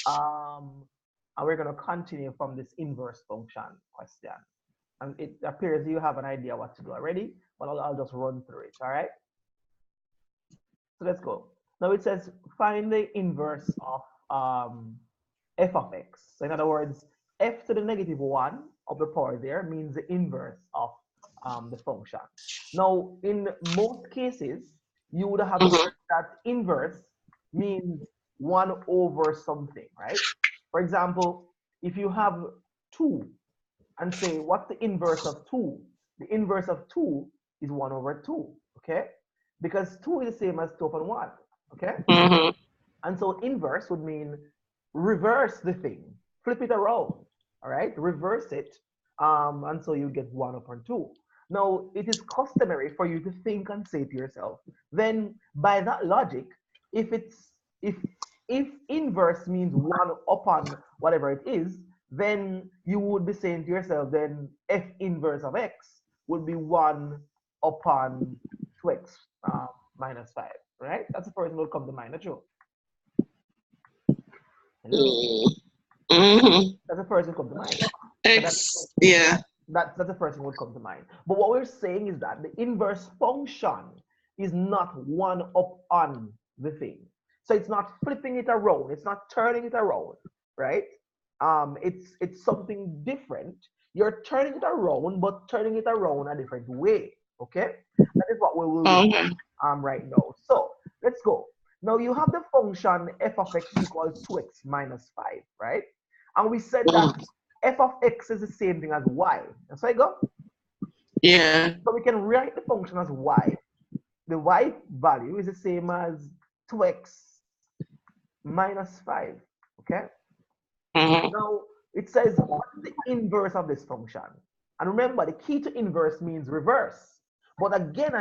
And we're going to continue from this inverse function question. And it appears you have an idea what to do already, but I'll just run through it, all right? So let's go. Now it says find the inverse of f of x. So in other words, f to the negative 1 of the power there means the inverse of the function. Now, in most cases, you would have heard that inverse means 1 over something, right? For example, if you have 2 and say, what's the inverse of 2? The inverse of 2 is 1 over 2, okay? Because 2 is the same as 2 upon 1, okay? And so inverse would mean reverse the thing, flip it around, all right? Reverse it, and so you get 1 upon 2. Now, it is customary for you to think and say to yourself, then by that logic, if inverse means 1 upon whatever it is, then you would be saying to yourself, then f inverse of x would be 1 upon 2x minus 5, right? That's the first thing that will come to mind, not true? Hello? That's the first thing that will come to mind. X, yeah. That's the first thing that would come to mind. But what we're saying is that the inverse function is not 1 upon the thing. So it's not flipping it around. It's not turning it around, right? It's something different. You're turning it around, but turning it around a different way, okay? That is what we will do right now. So let's go. Now you have the function f of x equals 2x minus 5, right? And we said that f of x is the same thing as y. That's why I go. Yeah. So we can write the function as y. The y value is the same as 2x minus 5, okay? Now it says what is the inverse of this function? And remember, the key to inverse means reverse. But again,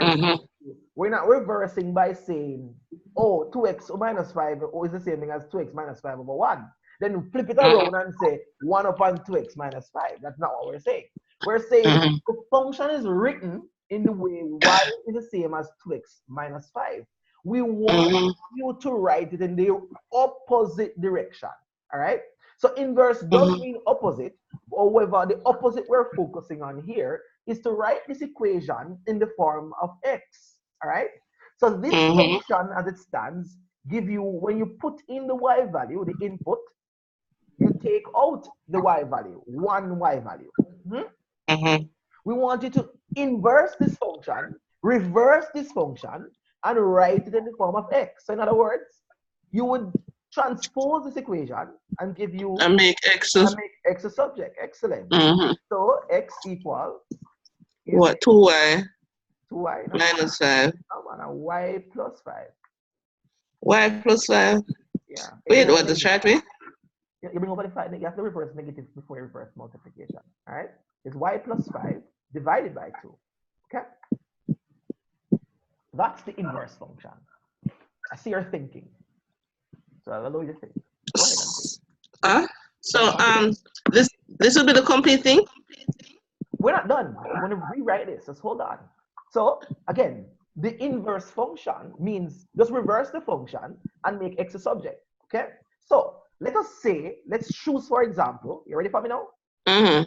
we're not reversing by saying, oh, 2x minus 5 is the same thing as 2x minus 5 over 1. Then flip it around and say 1 upon 2x minus 5. That's not what we're saying. We're saying the function is written in the way y is the same as 2x minus 5. We want you to write it in the opposite direction, all right? So inverse does mean opposite. However, the opposite we're focusing on here is to write this equation in the form of x, all right? So this function as it stands give you, when you put in the y value, the input, you take out the y value, one y value. We want you to inverse this function, reverse this function, and write it in the form of x. So in other words, you would transpose this equation and give you and make x a subject. Excellent. So x equals what? 2y 2y minus 5. Y plus 5. Y plus 5. Yeah. Wait, what? That's right, wait. You bring over the 5. You have to reverse negative before you reverse multiplication. All right. It's y plus 5 divided by 2. Okay. That's the inverse function. I see you're thinking. So I'll allow you to think. Go ahead and think. So this will be the complete thing? We're not done. I'm going to rewrite this. Just hold on. So again, the inverse function means just reverse the function and make x a subject. Okay. So let us say, let's choose, for example, you ready for me now?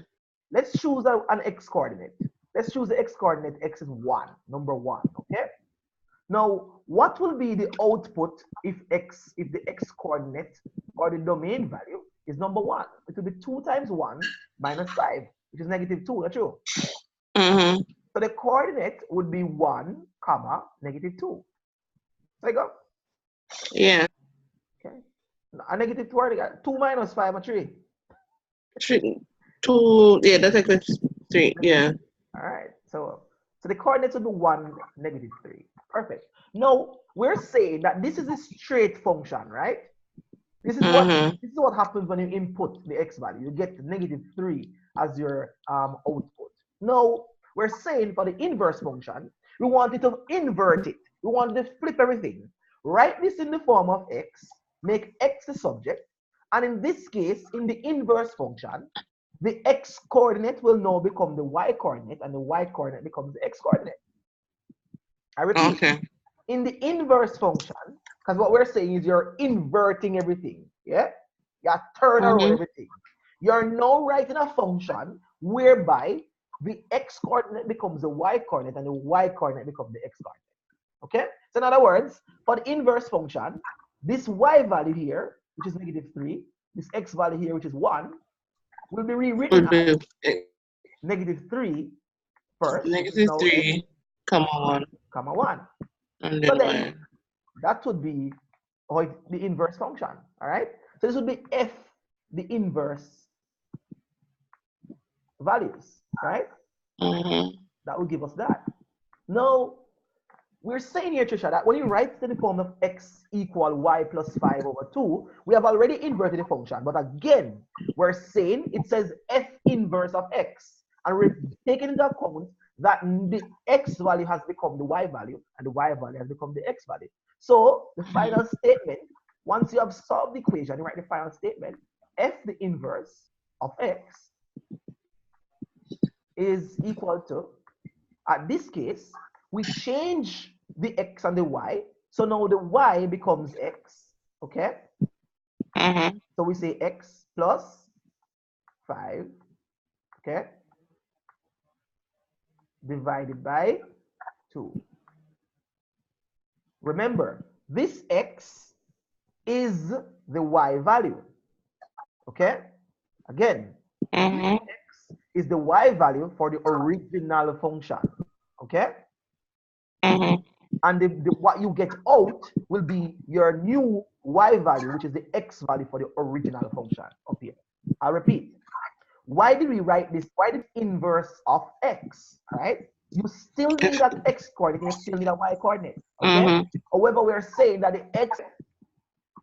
Let's choose an x coordinate. Let's choose the x coordinate. X is 1, number 1. Okay. Now, what will be the output if the x coordinate or the domain value is number 1? It will be 2 times 1 minus 5, which is negative 2, not true? So the coordinate would be 1, comma, negative 2. So I go? Yeah. Okay. A negative 2, 2 minus 5 or 3? 2, yeah, that's like 3, yeah. All right. So the coordinates will be 1, negative 3. Perfect. Now, we're saying that this is a straight function, right? This is what happens when you input the x value. You get negative 3 as your output. Now, we're saying for the inverse function, we want it to invert it. We want it to flip everything. Write this in the form of x, make x the subject, and in this case, in the inverse function, the x coordinate will now become the y coordinate, and the y coordinate becomes the x coordinate. I repeat. Okay. In the inverse function, because what we're saying is you're inverting everything, yeah? You turn around everything. You're now writing a function whereby the x coordinate becomes the y coordinate and the y coordinate becomes the x coordinate. Okay? So in other words, for the inverse function, this y value here, which is -3, this x value here, which is 1, will be rewritten as -3 first, which is now -3, x, 1. And So then then that would be the inverse function. All right. So this would be f, the inverse values, right? That will give us that. Now, we're saying here, Trisha, that when you write to the form of x equal y plus 5 over 2, we have already inverted the function. But again, we're saying it says f inverse of x. And we're taking into account that the x value has become the y value, and the y value has become the x value. So the final statement, once you have solved the equation, you write the final statement, f the inverse of x is equal to, at this case, we change the x and the y. So now the y becomes x, okay? So we say x plus 5, okay? Divided by 2. Remember, this x is the y value, okay? Again, this x is the y value for the original function, okay? And what you get out will be your new y value, which is the x value for the original function up here. I'll repeat. Why did we write this? Why did inverse of x, right? You still need an x coordinate, you still need a y coordinate, okay? However, we're saying that the x,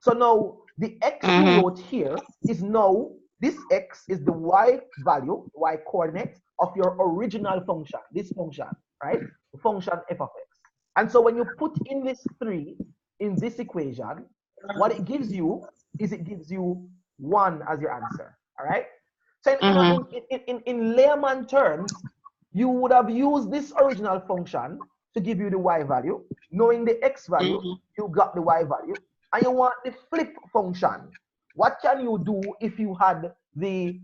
so now the x you wrote here is now, this x is the y value, y coordinate of your original function, this function, right? The function f of x. And so when you put in this 3 in this equation, what it gives you is it gives you 1 as your answer, all right? So in layman terms, you would have used this original function to give you the y value. Knowing the x value, you got the y value. And you want the flip function. What can you do if you had the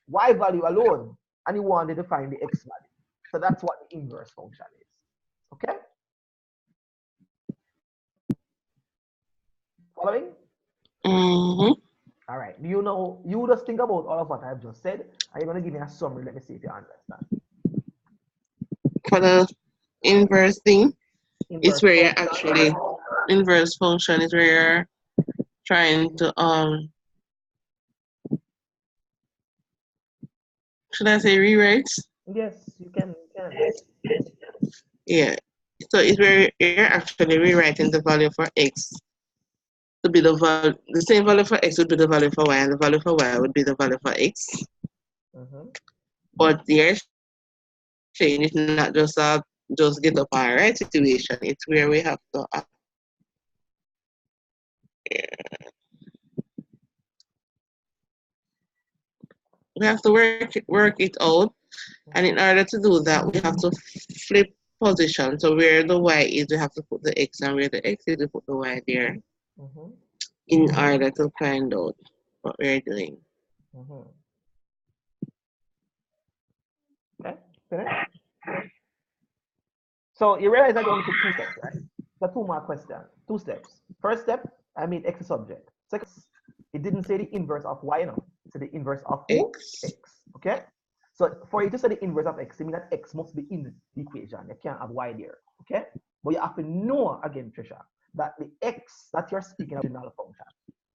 y value alone and you wanted to find the x value? So that's what the inverse function is. Okay? Following? All right. Do you know, you just think about all of what I've just said, and you're going to give me a summary. Let me see if you understand. For the inverse thing, it's where you're actually, inverse function is where you're trying to, should I say rewrite? Yes, you can. Yeah. So it's where you're actually rewriting the value for x to be the same value for x would be the value for y, and the value for y would be the value for x. But you're saying it's not just a just get up and write situation. It's where we have to we have to work it out, and in order to do that, we have to flip position. So where the y is, we have to put the x, and where the x is, we put the y there, in order to find out what we're doing. Okay, finish. So you realize that you only took 2 steps, right? So 2 more questions, 2 steps. First step, I made x a subject. Second, it didn't say the inverse of y, no. It said the inverse of x. Okay? So for you to say the inverse of x, it means that x must be in the equation. You can't have y there. Okay? But you have to know, again, Trisha, that the x that you're speaking of is not a function.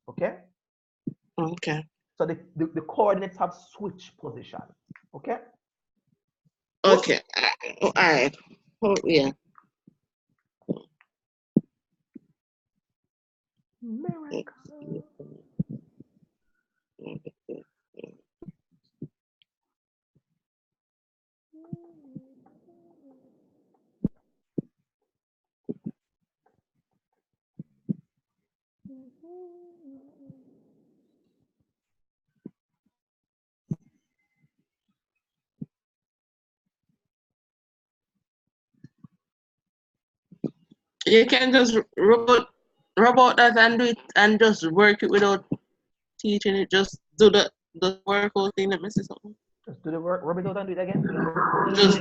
Okay? Okay. So the coordinates have switched position. Okay? Okay. All right. Oh, yeah. America. You can just rub out that and do it and just work it without teaching it. Just do the workout thing. Let me see something. Just do the work, rub it out and do it again.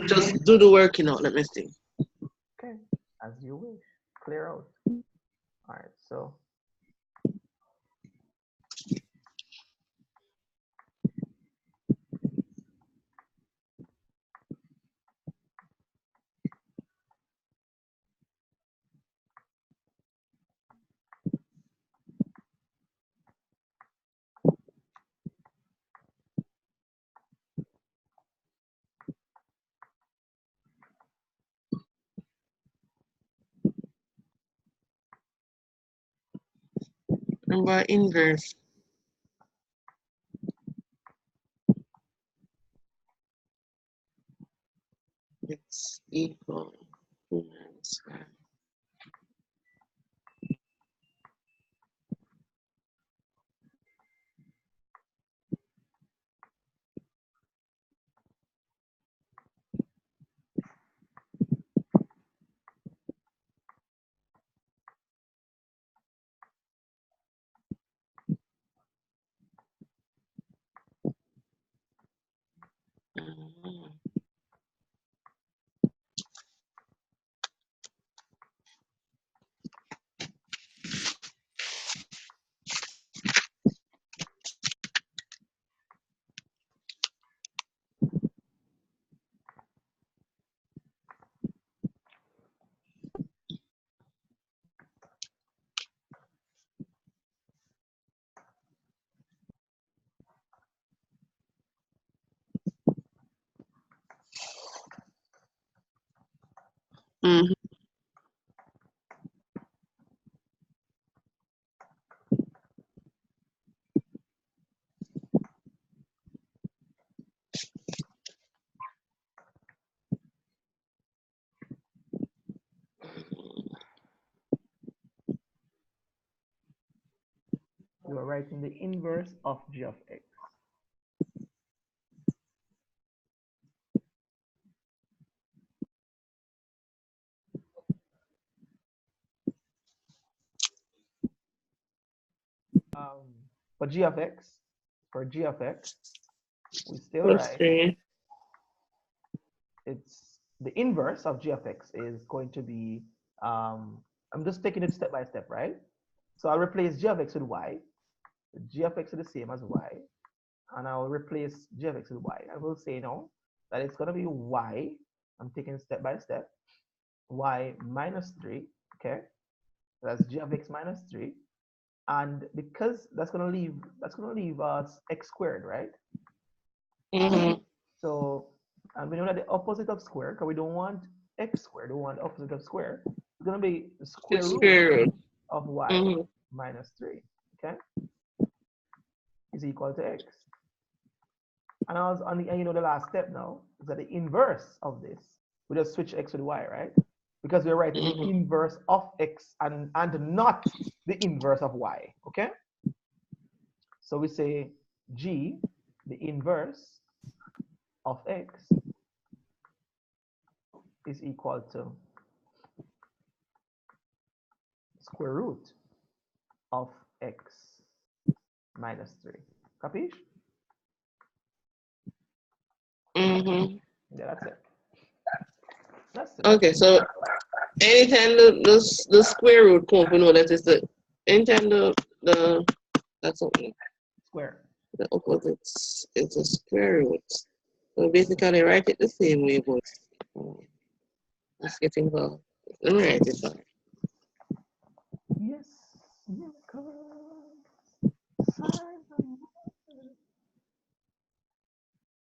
Just do the working out. Let me see. Okay, as you wish. Clear out. All right, so. Remember inverse. It's equal to minus 5. Mm-hmm. You are writing the inverse of g of x. For g of x, we still write it's the inverse of g of x is going to be, I'm just taking it step by step, right? So I'll replace g of x with y. G of x is the same as y. And I'll replace g of x with y. I will say now that it's going to be y. I'm taking step by step. Y minus 3, okay? That's g of x minus 3. And because that's going to leave us x squared, right? Mm-hmm. So, and we know that the opposite of square, because we don't want x squared, we want opposite of square. It's going to be the square root of y minus 3, okay? Is equal to x. And I was on the, and you know, the last step now is that the inverse of this, we just switch x with y, right? Because we're writing the inverse of x and not the inverse of y, okay? So we say g, the inverse of x, is equal to square root of x minus 3. Capish? Mm-hmm. Yeah, that's it. That's it. Okay, so anytime the square root come, we know that is the anytime the that's something. Square. The opposite is a square root. So basically write it the same way, but let's get involved. Let me write it down. Yes.